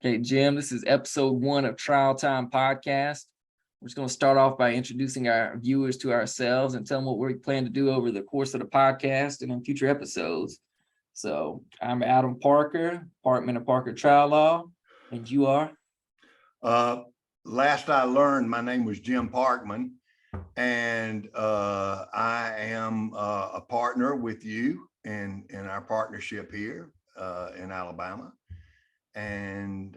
Okay, Jim, this is episode 1 of Trial Time Podcast. We're just going to start off by introducing our viewers to ourselves and tell them what we plan to do over the course of the podcast and in future episodes. So I'm Adam Parker, Parkman of Parker Trial Law, and you are? Last I learned, my name was Jim Parkman, and I am a partner with you in our partnership here in Alabama. And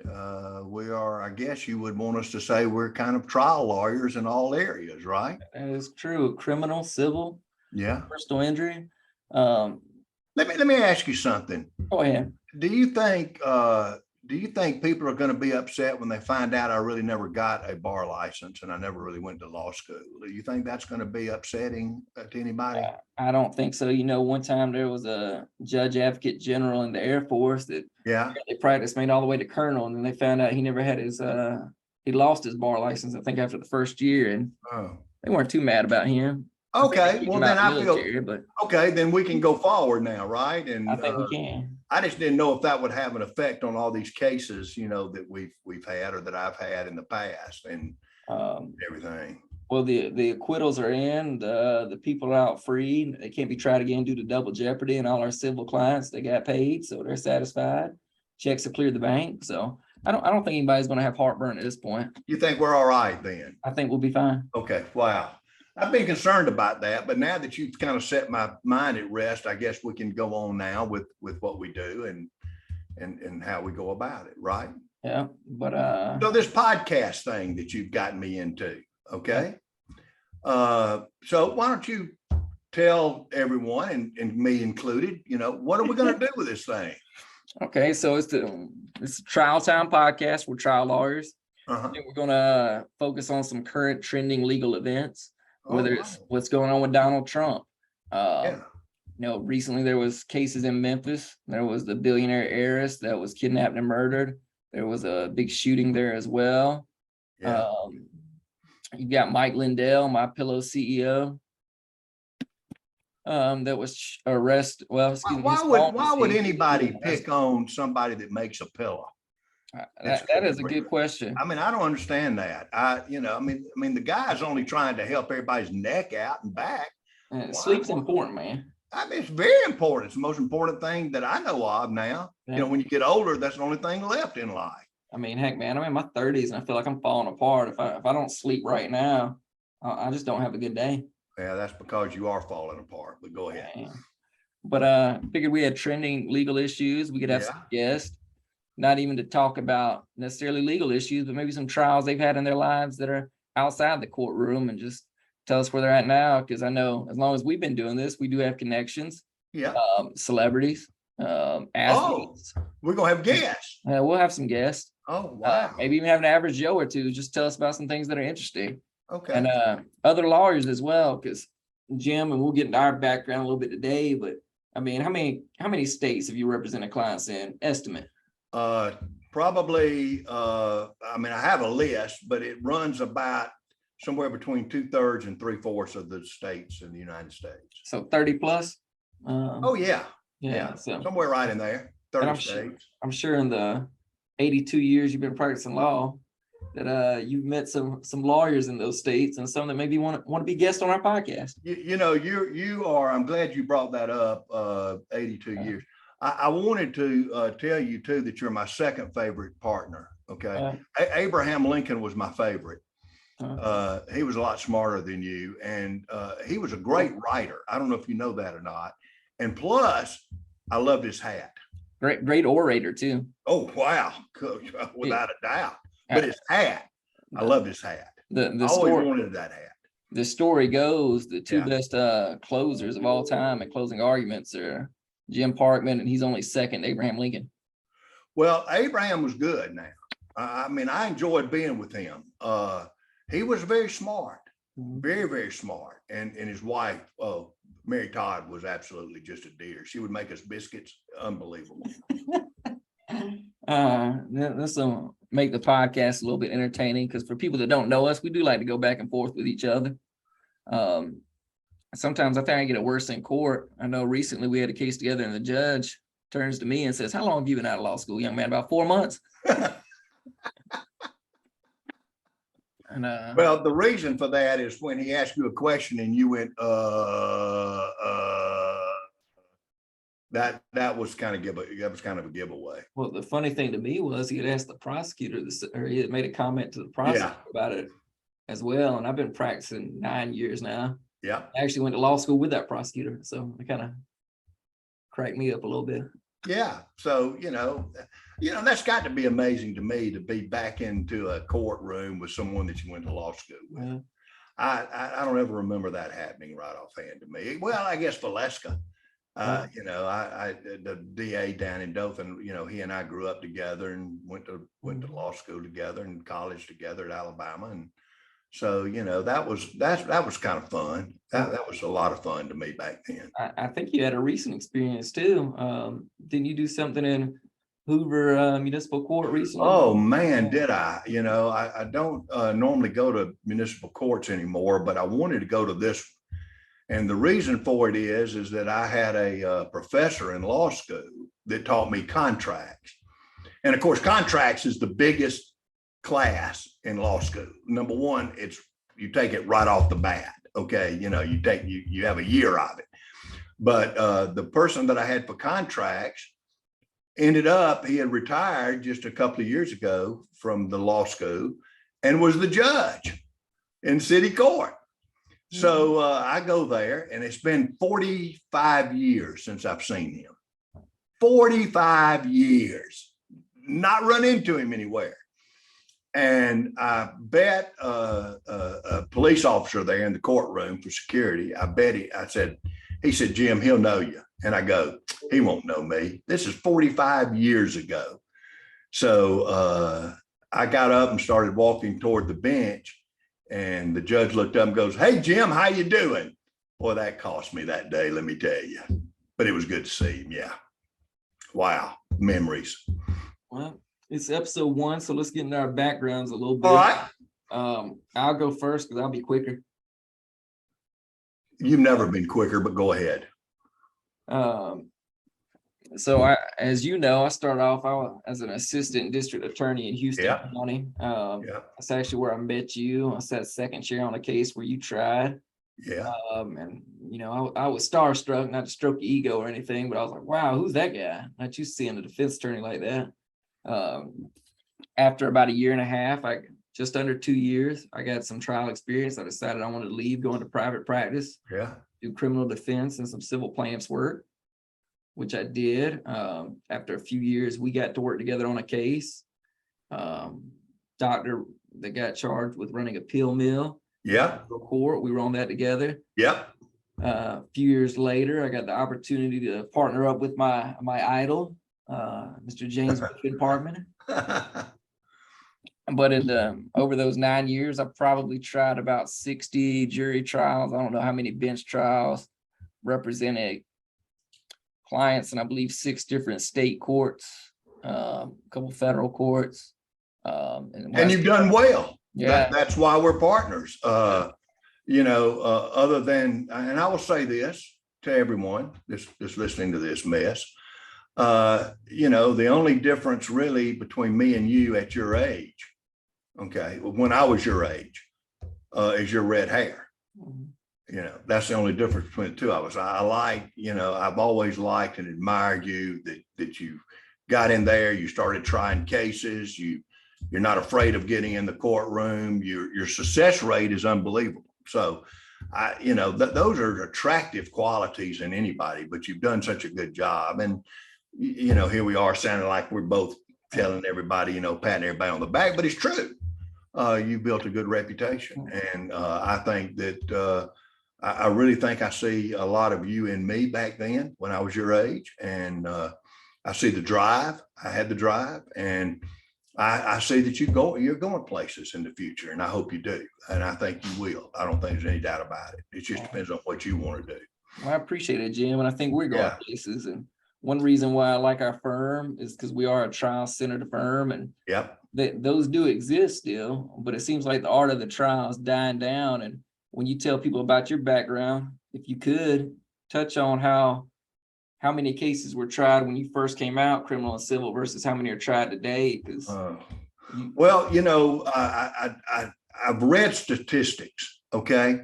we are, I guess you would want us to say, we're kind of trial lawyers in all areas, right? That is true. Criminal, civil, Yeah. personal injury. Let me ask you something. Go ahead. Do you think people are going to be upset when they find out I really never got a bar license and I never really went to law school? Do you think that's going to be upsetting to anybody? I don't think so. You know, one time there was a judge advocate general in the Air Force that they practiced, made all the way to colonel, and then they found out he never had his he lost his bar license, I think, after the first year, and they weren't too mad about him. Okay, well then then we can go forward now, right? And I think we can. I just didn't know if that would have an effect on all these cases, you know, that we've had or that I've had in the past and everything. Well, the acquittals are in, the people are out free. They can't be tried again due to double jeopardy, and all our civil clients, they got paid, so they're satisfied. Checks have cleared the bank, so I don't think anybody's going to have heartburn at this point. You think we're all right then? I think we'll be fine. Okay, wow. I've been concerned about that, but now that you've kind of set my mind at rest, I guess we can go on now with what we do and how we go about it, right? Yeah, but so this podcast thing that you've gotten me into, okay? So why don't you tell everyone and me included, you know, what are we going to do with this thing? Okay, so it's a Trial Time Podcast. We're trial lawyers. And we're going to focus on some current trending legal events. Whether it's what's going on with Donald Trump. You know, recently there was cases in Memphis. There was the billionaire heiress that was kidnapped and murdered. There was a big shooting there as well. You got Mike Lindell, My Pillow CEO, that was arrested. Well, why would anybody pick on somebody that makes a pillow? That is a good question. I mean, I don't understand that. I mean, the guy's only trying to help everybody's neck out and back. Sleep's important, man. I mean, it's very important. It's the most important thing that I know of now. Yeah. You know, when you get older, that's the only thing left in life. I mean, heck, man, I'm in my 30s and I feel like I'm falling apart. If I don't sleep right now, I just don't have a good day. Yeah, that's because you are falling apart. But go ahead. Man. But figured we had trending legal issues. We could have some guests. Not even to talk about necessarily legal issues, but maybe some trials they've had in their lives that are outside the courtroom, and just tell us where they're at now. Because I know as long as we've been doing this, we do have connections. Yeah. Celebrities, athletes. We're going to have guests. We'll have some guests. Oh, wow. Maybe even have an average Joe or two. Just tell us about some things that are interesting. Okay. And other lawyers as well, because Jim, and we'll get into our background a little bit today, but I mean, how many states have you represented clients in? Estimate. Probably, I mean, I have a list, but it runs about somewhere between 2/3 and 3/4 of the states in the United States. So 30 plus? Yeah. So somewhere right in there, 30 states. I'm sure in the 82 years you've been practicing law that you've met some lawyers in those states, and some that maybe want to be guests on our podcast. You know, you are, I'm glad you brought that up, 82 years. I wanted to tell you too that you're my second favorite partner. Okay. Abraham Lincoln was my favorite. He was a lot smarter than you, and he was a great writer. I don't know if you know that or not. And plus, I loved his hat. Great orator too. Oh wow, without a doubt. But his hat, I loved his hat. I always wanted that hat. The story goes the two best closers of all time at closing arguments are Jim Parkman, and he's only second to Abraham Lincoln. Well, Abraham was good now. I mean, I enjoyed being with him. He was very smart, very, very smart. And his wife, Mary Todd, was absolutely just a dear. She would make us biscuits. Unbelievable. This will make the podcast a little bit entertaining, because for people that don't know us, we do like to go back and forth with each other. Sometimes I think I get it worse in court. I know recently we had a case together and the judge turns to me and says, "How long have you been out of law school, young man?" "About 4 months." And well, the reason for that is when he asked you a question and you went, that was kind of a giveaway. Well, the funny thing to me was he had asked the prosecutor this, or he had made a comment to the prosecutor about it as well. And I've been practicing 9 years now. Yeah. I actually went to law school with that prosecutor, so it kind of cracked me up a little bit. Yeah. So, that's got to be amazing to me, to be back into a courtroom with someone that you went to law school with. Yeah. I don't ever remember that happening right offhand to me. Well, I guess Valeska, the DA down in Dothan, he and I grew up together and went to law school together and college together at Alabama. And so, that was kind of fun. That was a lot of fun to me back then. I think you had a recent experience too. Didn't you do something in Hoover Municipal Court recently? Oh man, did I? I don't normally go to municipal courts anymore, but I wanted to go to this one. And the reason for it is that I had a professor in law school that taught me contracts. And of course, contracts is the biggest class in law school. Number one, you take it right off the bat. Okay. You have a year of it. But the person that I had for contracts ended up, he had retired just a couple of years ago from the law school and was the judge in city court. So I go there, and it's been 45 years since I've seen him. 45 years, not run into him anywhere. And I bet a police officer there in the courtroom for security, he said, Jim, he'll know you. And I go, he won't know me. This is 45 years ago. So I got up and started walking toward the bench. And the judge looked up and goes, hey, Jim, how you doing? Boy, that cost me that day, let me tell you. But it was good to see him. Yeah. Wow. Memories. Well, it's episode 1, so let's get into our backgrounds a little bit. All right. I'll go first because I'll be quicker. You've never been quicker, but go ahead. So as you know, I started off as an assistant district attorney in Houston County. That's actually where I met you. I sat second chair on a case where you tried. Yeah. And I was starstruck, not to stroke your ego or anything, but I was like, wow, who's that guy? Not used to seeing a defense attorney like that. After about a year and a half, just under 2 years, I got some trial experience. I decided I wanted to leave, go into private practice, do criminal defense and some civil plaintiffs work, which I did. After a few years, we got to work together on a case. Doctor that got charged with running a pill mill. Court. We were on that together. A few years later, I got the opportunity to partner up with my idol, Mr. James Parkman. But over those 9 years, I probably tried about 60 jury trials. I don't know how many bench trials, represented clients, and I believe 6 different state courts, a couple federal courts. And you've done well. Yeah. That's why we're partners. Other than, and I will say this to everyone that's listening to this mess, the only difference really between me and you at your age, okay, when I was your age, is your red hair. That's the only difference between the two of us. I've always liked and admired you that you got in there, you started trying cases, you're not afraid of getting in the courtroom, your success rate is unbelievable. So those are attractive qualities in anybody, but you've done such a good job. And, here we are sounding like we're both telling everybody, patting everybody on the back, but it's true. You built a good reputation. And I think that I really think I see a lot of you in me back then when I was your age. And I see the drive. I had the drive. And I see that you're going places in the future. And I hope you do. And I think you will. I don't think there's any doubt about it. It just depends on what you want to do. Well, I appreciate it, Jim. And I think we're going places. And one reason why I like our firm is because we are a trial-centered firm, and those do exist still, but it seems like the art of the trial is dying down. And when you tell people about your background, if you could touch on how many cases were tried when you first came out, criminal and civil, versus how many are tried today? Because I I've read statistics, okay,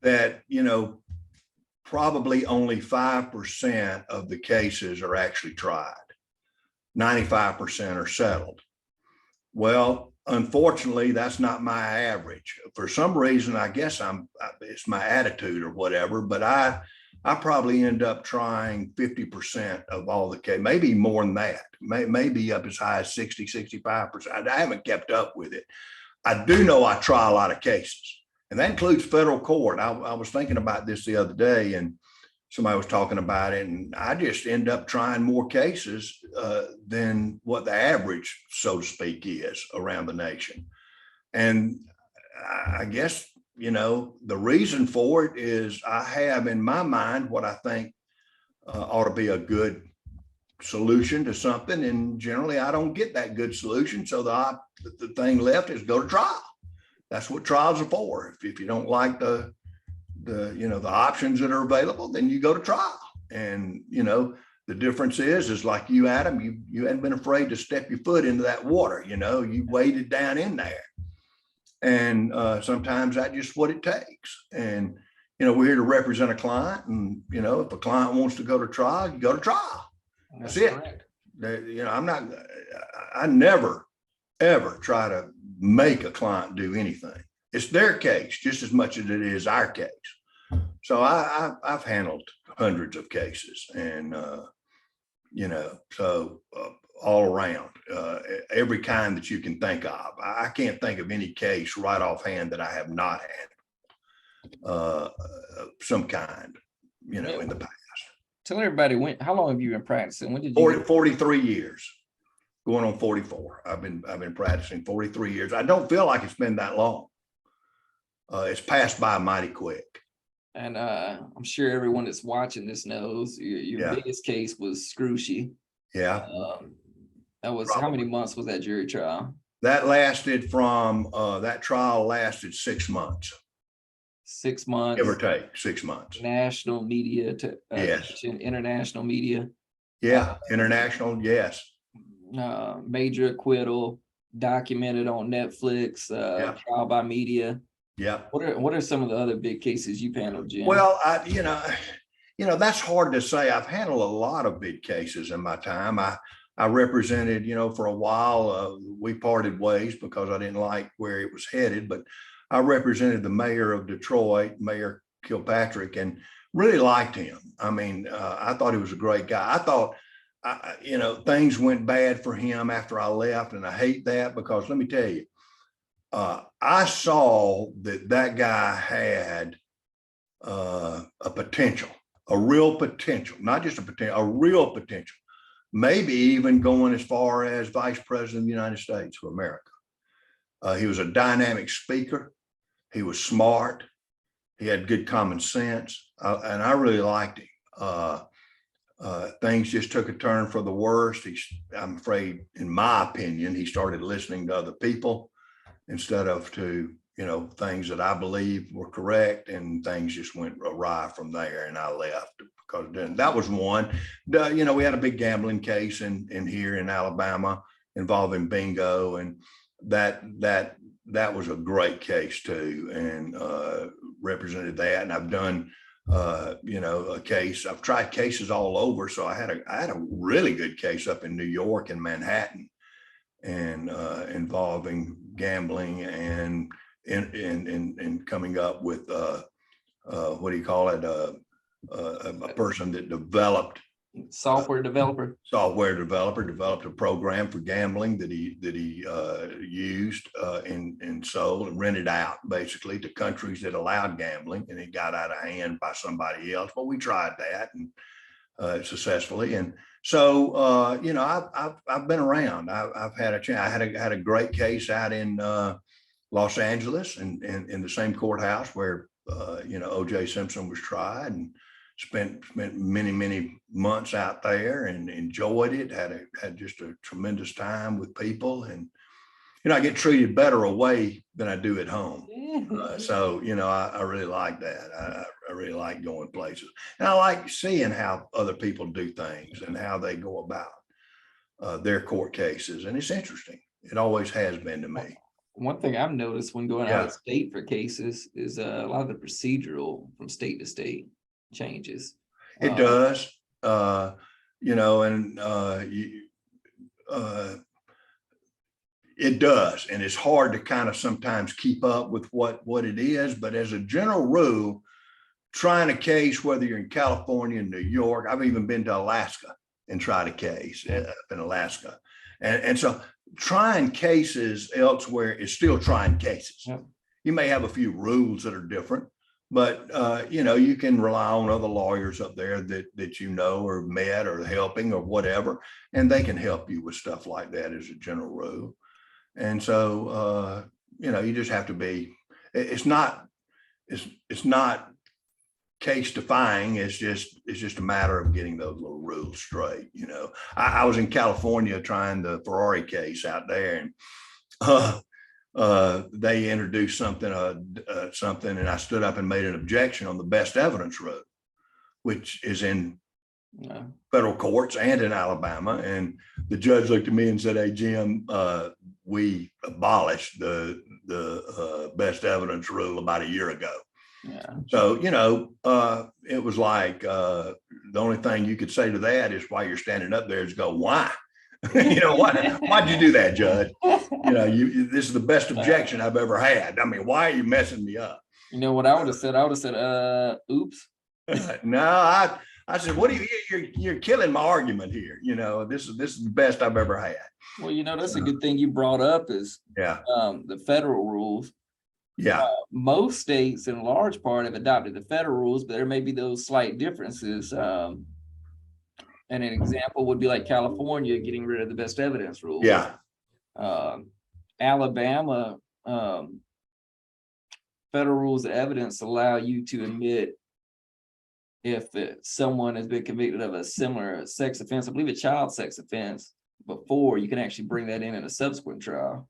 that, probably only 5% of the cases are actually tried. 95% are settled. Well, unfortunately, that's not my average. For some reason, I guess it's my attitude or whatever, but I probably end up trying 50% of all the cases, maybe more than that, maybe up as high as 60, 65%. I haven't kept up with it. I do know I try a lot of cases, and that includes federal court. I was thinking about this the other day, and somebody was talking about it, and I just end up trying more cases than what the average, so to speak, is around the nation. And I guess, the reason for it is I have in my mind what I think ought to be a good solution to something. And generally I don't get that good solution. So the thing left is go to trial. That's what trials are for. If you don't like the options that are available, then you go to trial. And, the difference is like you, Adam, you hadn't been afraid to step your foot into that water. You waded down in there. And sometimes that's just what it takes. And, we're here to represent a client. And, if a client wants to go to trial, you go to trial. That's it. I never, ever try to make a client do anything. It's their case just as much as it is our case. So I've handled hundreds of cases, and, all around, every kind that you can think of. I can't think of any case right offhand that I have not had some kind, in the past. Tell everybody how long have you been practicing? When did you 43 years, going on 44. I've been practicing 43 years. I don't feel like it's been that long. It's passed by mighty quick. And I'm sure everyone that's watching this knows your biggest case was Scrushy. Yeah. That was How many months was that jury trial? That lasted from that trial lasted 6 months. 6 months, give or take 6 months. National media yes. International media. Yeah, international. Yes. Major acquittal, documented on Netflix. Trial by media. Yeah. What are some of the other big cases you've handled, Jim? Well, that's hard to say. I've handled a lot of big cases in my time. I represented, for a while, we parted ways because I didn't like where it was headed, but I represented the mayor of Detroit, Mayor Kilpatrick, and really liked him. I mean, I thought he was a great guy. I thought, things went bad for him after I left, and I hate that because let me tell you, I saw that guy had a potential, a real potential, not just a potential, a real potential, maybe even going as far as Vice President of the United States of America. He was a dynamic speaker. He was smart. He had good common sense, and I really liked him. Things just took a turn for the worst. I'm afraid, in my opinion, he started listening to other people instead of to, things that I believe were correct, and things just went awry from there, and I left because then that was one. We had a big gambling case in here in Alabama involving bingo, and that was a great case too, and represented that. And I've done a case. I've tried cases all over. So I had a really good case up in New York in Manhattan, and involving gambling and coming up with what do you call it? A person that developed software developer developed a program for gambling that he used and sold and rented out basically to countries that allowed gambling, and it got out of hand by somebody else. But we tried that and successfully. And so I've been around. I've had a chance. I had a great case out in Los Angeles and in the same courthouse where O.J. Simpson was tried, and spent many months out there and enjoyed it. Had just a tremendous time with people, and I get treated better away than I do at home. So I really like that. I really like going places, and I like seeing how other people do things and how they go about their court cases, and it's interesting. It always has been to me. one thing I've noticed when going out of state for cases is a lot of the procedural from state to state changes. It does, it does, and it's hard to kind of sometimes keep up with what it is. But as a general rule, trying a case, whether you're in California, New York, I've even been to Alaska and tried a case up in Alaska, and so trying cases elsewhere is still trying cases. Yep. You may have a few rules that are different, but you can rely on other lawyers up there that or met or helping or whatever, and they can help you with stuff like that as a general rule. And so you just have to be. It's not case defying. It's just a matter of getting those little rules straight. I was in California trying the Ferrari case out there, and they introduced something, and I stood up and made an objection on the best evidence rule, which is in federal courts and in Alabama. And the judge looked at me and said, "Hey, Jim, we abolished the best evidence rule about a year ago." Yeah. So, it was like the only thing you could say to that is, while you're standing up there, is go, "Why?" Why'd you do that, Judge? This is the best objection I've ever had. I mean, why are you messing me up? You know what I would have said? I would have said, oops. No, I said, what you're killing my argument here. This is the best I've ever had. Well, that's a good thing you brought up is the federal rules. Yeah. Most states in large part have adopted the federal rules, but there may be those slight differences. And an example would be like California getting rid of the best evidence rule. Yeah. Alabama, federal rules of evidence allow you to admit if someone has been convicted of a similar sex offense, I believe a child sex offense, before, you can actually bring that in a subsequent trial.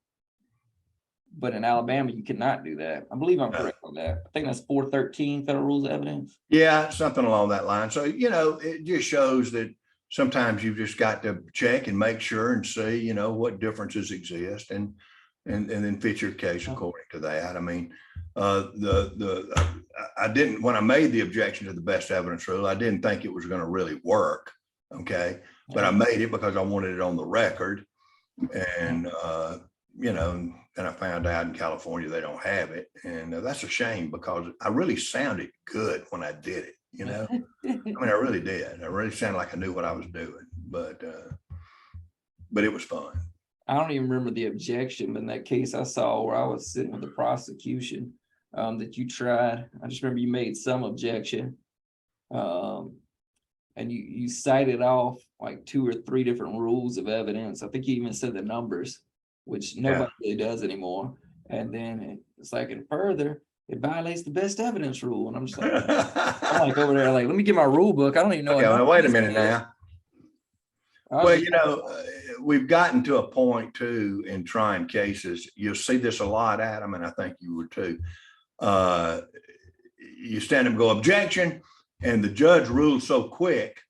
But in Alabama, you cannot do that. I believe I'm correct on that. I think that's 413 federal rules of evidence. Yeah, something along that line. So, it just shows that sometimes you've just got to check and make sure and see, what differences exist and then fit your case according to that. I mean, I didn't, when I made the objection to the best evidence rule, I didn't think it was going to really work. Okay. But I made it because I wanted it on the record. And, and I found out in California they don't have it, and that's a shame because I really sounded good when I did it. I mean, I really did. I really sounded like I knew what I was doing, but it was fun. I don't even remember the objection, but in that case I saw where I was sitting with the prosecution that you tried. I just remember you made some objection, and you cited off like 2 or 3 different rules of evidence. I think you even said the numbers, which nobody really does anymore. And then it's like, and further, it violates the best evidence rule. And I'm just like, I'm like over there, like, let me get my rule book. I don't even know. Okay, wait a minute now. Well, we've gotten to a point too in trying cases. You'll see this a lot, Adam, and I think you would too. You stand up and go, objection, and the judge rules so quick,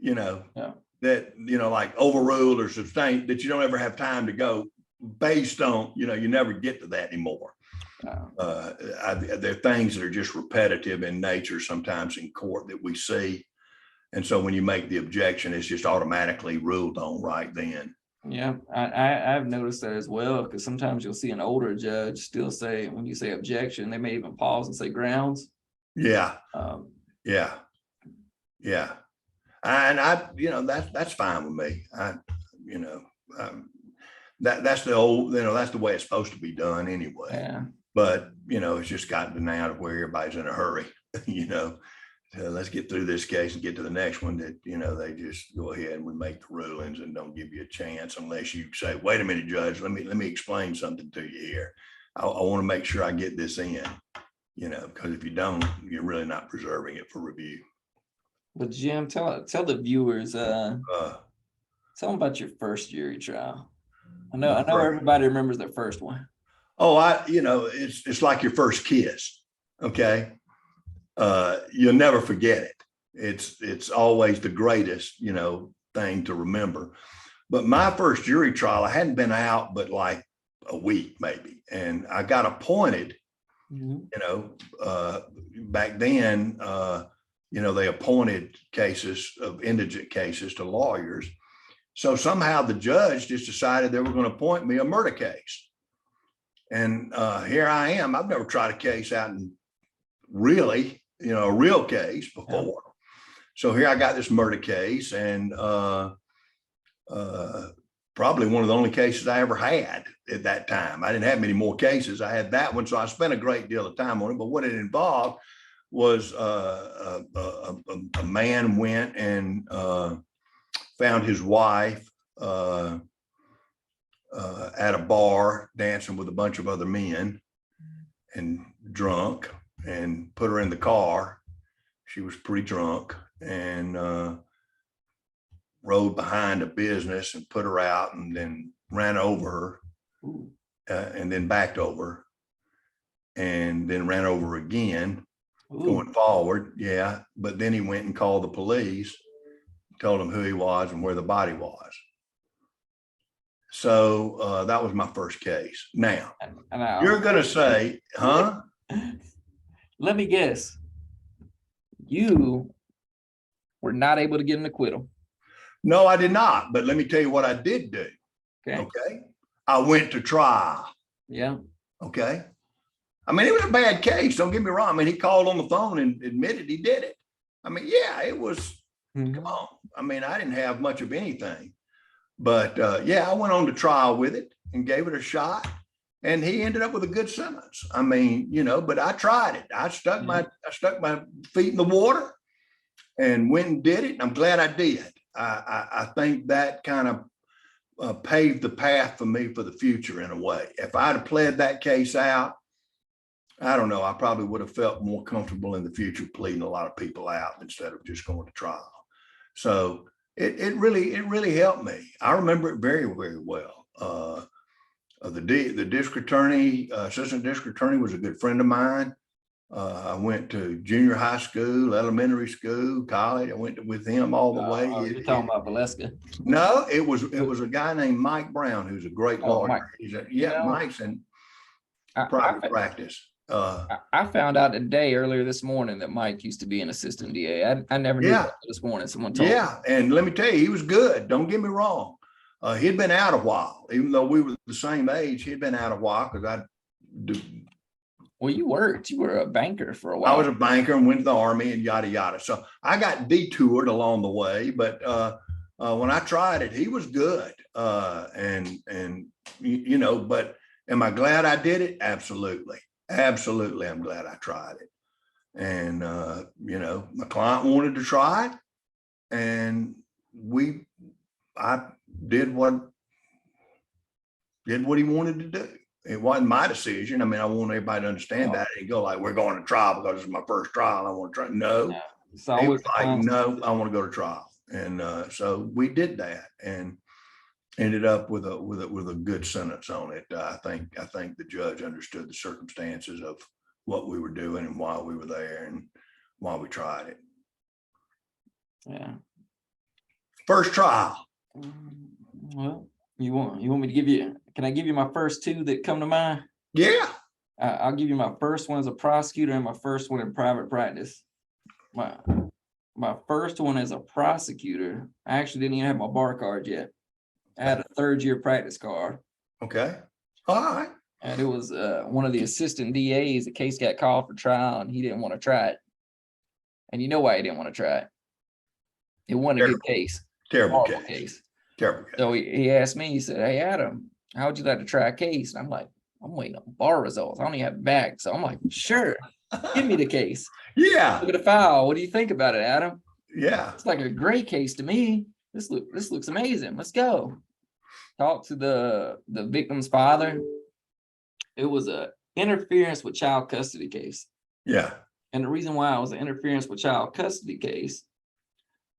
that, like overruled or sustained, that you don't ever have time to go based on, you never get to that anymore. There are things that are just repetitive in nature sometimes in court that we see. And so when you make the objection, it's just automatically ruled on right then. Yeah, I've noticed that as well, because sometimes you'll see an older judge still say, when you say objection, they may even pause and say grounds. Yeah. Yeah. And that's fine with me. That's the old, that's the way it's supposed to be done anyway. Yeah. But, it's just gotten to now to where everybody's in a hurry, let's get through this case and get to the next one that, they just go ahead and we make the rulings and don't give you a chance unless you say, wait a minute, Judge, let me explain something to you here. I want to make sure I get this in, because if you don't, you're really not preserving it for review. But Jim, tell the viewers, tell them about your first jury trial. I know everybody remembers their first one. Oh, it's like your first kiss. Okay. You'll never forget it. It's always the greatest, thing to remember. But my first jury trial, I hadn't been out but like a week maybe. And I got appointed, back then, they appointed cases of indigent cases to lawyers. So somehow the judge just decided they were going to appoint me a murder case. And here I am. I've never tried a case out in really, a real case before. Yeah. So here I got this murder case, and probably one of the only cases I ever had at that time. I didn't have many more cases. I had that one, so I spent a great deal of time on it. But what it involved was a man went and found his wife at a bar dancing with a bunch of other men and drunk, and put her in the car. She was pretty drunk, and rode behind a business and put her out, and then ran over her, and then backed over, and then ran over again. Going forward. Yeah. But then he went and called the police, told them who he was and where the body was. So that was my first case. Now, you're going to say, huh? Let me guess. You were not able to get an acquittal. No, I did not. But let me tell you what I did do. Okay. I went to trial. Yeah. Okay. I mean, it was a bad case. Don't get me wrong. I mean, he called on the phone and admitted he did it. I mean, yeah, it was, come on. I mean, I didn't have much of anything. But yeah, I went on to trial with it and gave it a shot. And he ended up with a good sentence. I mean, but I tried it. I stuck my feet in the water and went and did it. And I'm glad I did. I think that kind of paved the path for me for the future in a way. If I'd have pled that case out, I don't know, I probably would have felt more comfortable in the future pleading a lot of people out instead of just going to trial. So it really helped me. I remember it very, very well. The district attorney, assistant district attorney, was a good friend of mine. I went to junior high school, elementary school, college. I went with him all the way. You're talking about Valeska? No, it was a guy named Mike Brown, who's a great lawyer. Mike's in private practice. I found out earlier this morning that Mike used to be an assistant DA. I never knew that this morning. Someone told me. And let me tell you, he was good. Don't get me wrong. He'd been out a while, even though we were the same age. He'd been out a while because Well, you were a banker for a while. I was a banker and went to the Army and yada yada. So I got detoured along the way, but when I tried it, he was good. But am I glad I did it? Absolutely. Absolutely. I'm glad I tried it. And, my client wanted to try it, and I did what he wanted to do. It wasn't my decision. I mean, I want everybody to understand that. And go like, we're going to trial because it's my first trial. I want to try. No, it's always like, no, I want to go to trial. And so we did that and ended up with a good sentence on it. I think the judge understood the circumstances of what we were doing and why we were there and why we tried it. Yeah. First trial. Well, you want me to give you? Can I give you my first two that come to mind? Yeah. I'll give you my first one as a prosecutor and my first one in private practice. My first one as a prosecutor, I actually didn't even have my bar card yet. I had a third-year practice card. Okay. All right. And it was one of the assistant DAs. The case got called for trial, and he didn't want to try it. And you know why he didn't want to try it? It wasn't a good case. Terrible case. Terrible case. So he asked me, he said, "Hey, Adam, how would you like to try a case?" And I'm like, I'm waiting on bar results. I don't even have it back. So I'm like, sure, give me the case. Yeah. Look at the file. What do you think about it, Adam? Yeah. It's like a great case to me. This looks amazing. Let's go. Talk to the victim's father. It was a interference with child custody case. Yeah. And the reason why it was an interference with child custody case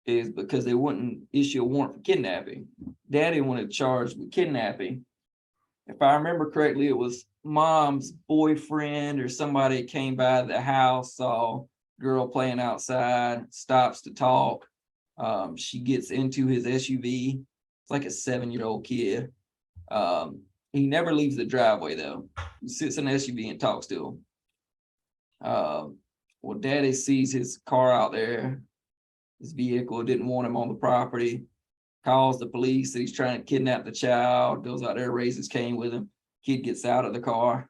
is because they wouldn't issue a warrant for kidnapping. Daddy wanted charged with kidnapping. If I remember correctly, it was mom's boyfriend or somebody came by the house, saw girl playing outside, stops to talk. She gets into his SUV. It's like a 7-year-old kid. He never leaves the driveway though. He sits in the SUV and talks to him. Well, Daddy sees his car out there, his vehicle, didn't want him on the property, calls the police that he's trying to kidnap the child, goes out there, raises Cain with him. Kid gets out of the car.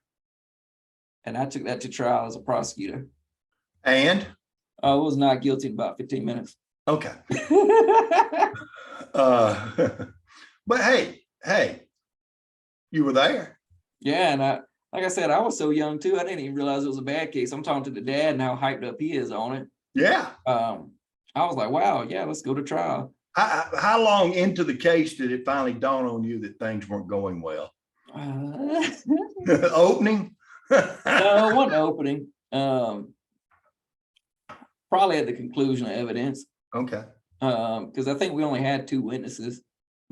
And I took that to trial as a prosecutor. And? I was not guilty in about 15 minutes. Okay. But hey, you were there. Yeah, and like I said, I was so young too. I didn't even realize it was a bad case. I'm talking to the dad and how hyped up he is on it. Yeah. I was like, wow, yeah, let's go to trial. How long into the case did it finally dawn on you that things weren't going well? Opening? No, it wasn't opening. Probably at the conclusion of evidence. Okay. Because I think we only had 2 witnesses.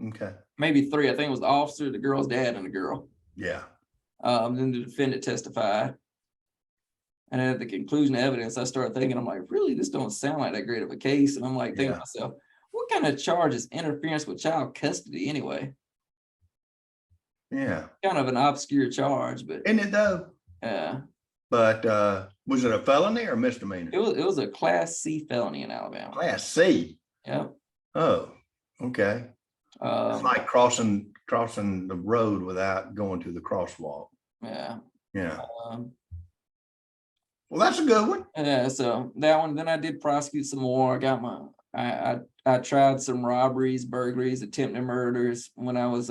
Okay. Maybe 3. I think it was the officer, the girl's dad, and the girl. Yeah. Then the defendant testified. And at the conclusion of evidence, I started thinking, I'm like, really, this don't sound like that great of a case. And I'm like thinking to myself, what kind of charge is interference with child custody anyway? Yeah. Kind of an obscure charge, but isn't it though? Yeah. But was it a felony or misdemeanor? It was a Class C felony in Alabama. Class C. Yeah. Oh, okay. It's like crossing the road without going to the crosswalk. Yeah. Yeah. Well, that's a good one. Yeah. So that one. Then I did prosecute some more. I got I tried some robberies, burglaries, attempted murders. When I was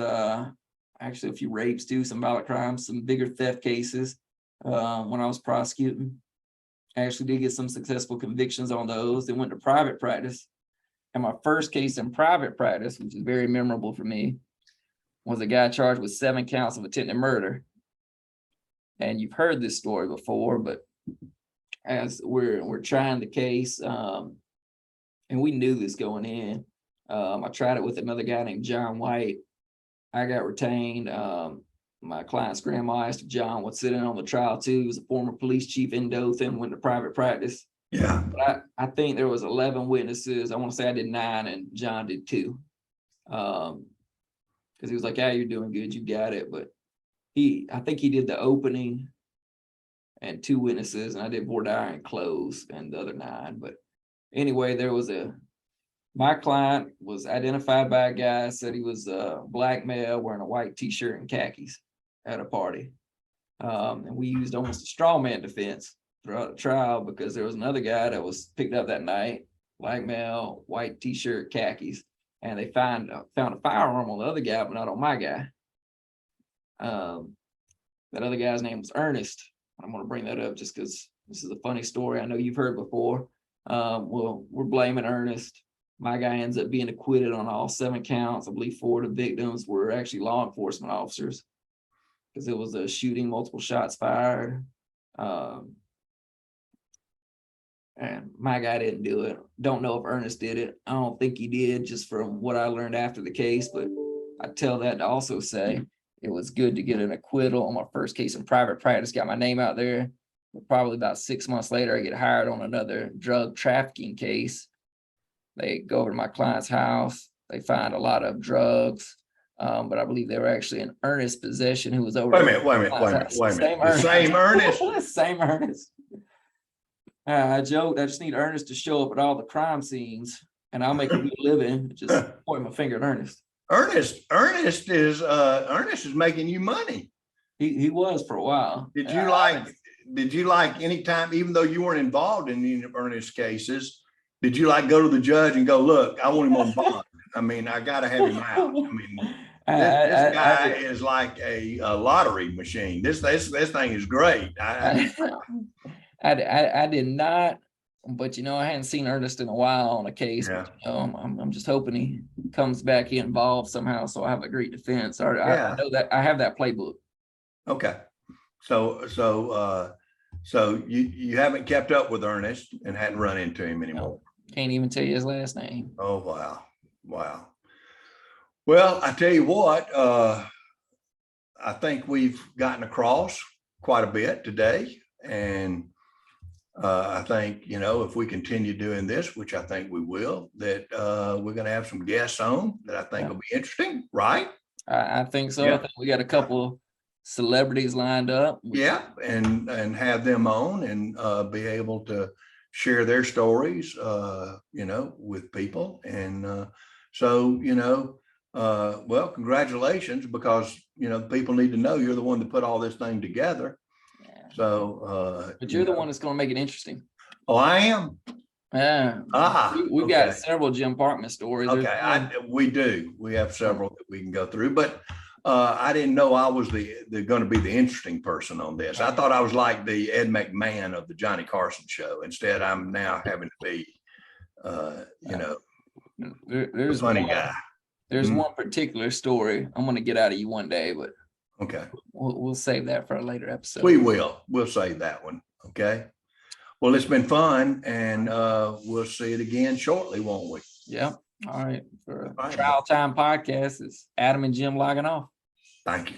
actually a few rapes too, some violent crimes, some bigger theft cases. When I was prosecuting, I actually did get some successful convictions on those. They went to private practice. And my first case in private practice, which is very memorable for me, was a guy charged with 7 counts of attempted murder. And you've heard this story before, but as we're trying the case, and we knew this going in. I tried it with another guy named John White. I got retained. My client's grandma asked if John would sit in on the trial too. He was a former police chief in Dothan, went to private practice. Yeah. But I think there was 11 witnesses. I want to say I did 9 and John did 2. Because he was like, yeah, you're doing good. You got it. But I think he did the opening and 2 witnesses, and I did voir dire and close and the other 9. But anyway, my client was identified by a guy, said he was a black male wearing a white t-shirt and khakis at a party. And we used almost a straw man defense throughout the trial because there was another guy that was picked up that night, black male, white t-shirt, khakis, and they found a firearm on the other guy, but not on my guy. That other guy's name was Ernest. I'm going to bring that up just because this is a funny story I know you've heard before. Well, we're blaming Ernest. My guy ends up being acquitted on all 7 counts. I believe 4 of the victims were actually law enforcement officers because it was a shooting, multiple shots fired. And my guy didn't do it. Don't know if Ernest did it. I don't think he did, just from what I learned after the case. But I tell that to also say it was good to get an acquittal on my first case in private practice. Got my name out there. But probably about 6 months later, I get hired on another drug trafficking case. They go over to my client's house. They find a lot of drugs. But I believe they were actually in Ernest's possession, who was over. Wait a minute. The same Ernest. Same Ernest. I joked, I just need Ernest to show up at all the crime scenes and I'll make a good living. Just point my finger at Ernest. Ernest is making you money. He was for a while. Did you like any time, even though you weren't involved in any of Ernest's cases, did you like go to the judge and go, look, I want him on bond? I mean, I got to have him out. I mean, this guy is like a lottery machine. This thing is great. I did not, but I hadn't seen Ernest in a while on a case. Yeah. But, I'm just hoping he comes back involved somehow, so I have a great defense. I know that I have that playbook. Okay, so you haven't kept up with Ernest and hadn't run into him anymore. No, can't even tell you his last name. Oh wow. Well, I tell you what, I think we've gotten across quite a bit today, and I think, if we continue doing this, which I think we will, that we're going to have some guests on that I think will be interesting, right? I think so. Yeah. I think we got a couple celebrities lined up. Yeah, and have them on and be able to share their stories, with people. And so, well, congratulations, because, people need to know you're the one that put all this thing together. Yeah. So, but you're the one that's going to make it interesting. Oh, I am. Yeah. We've Okay. got several Jim Parkman stories. Okay, we do. We have several that we can go through, but I didn't know I was the going to be the interesting person on this. I thought I was like the Ed McMahon of the Johnny Carson show. Instead, I'm now having to be, there's the funny one, guy. There's one particular story I'm going to get out of you one day, but okay, we'll save that for a later episode. We will. We'll save that one. Okay. Well, it's been fun, and we'll see it again shortly, won't we? Yep. All right. For Trial Time Podcast, it's Adam and Jim logging off. Thank you.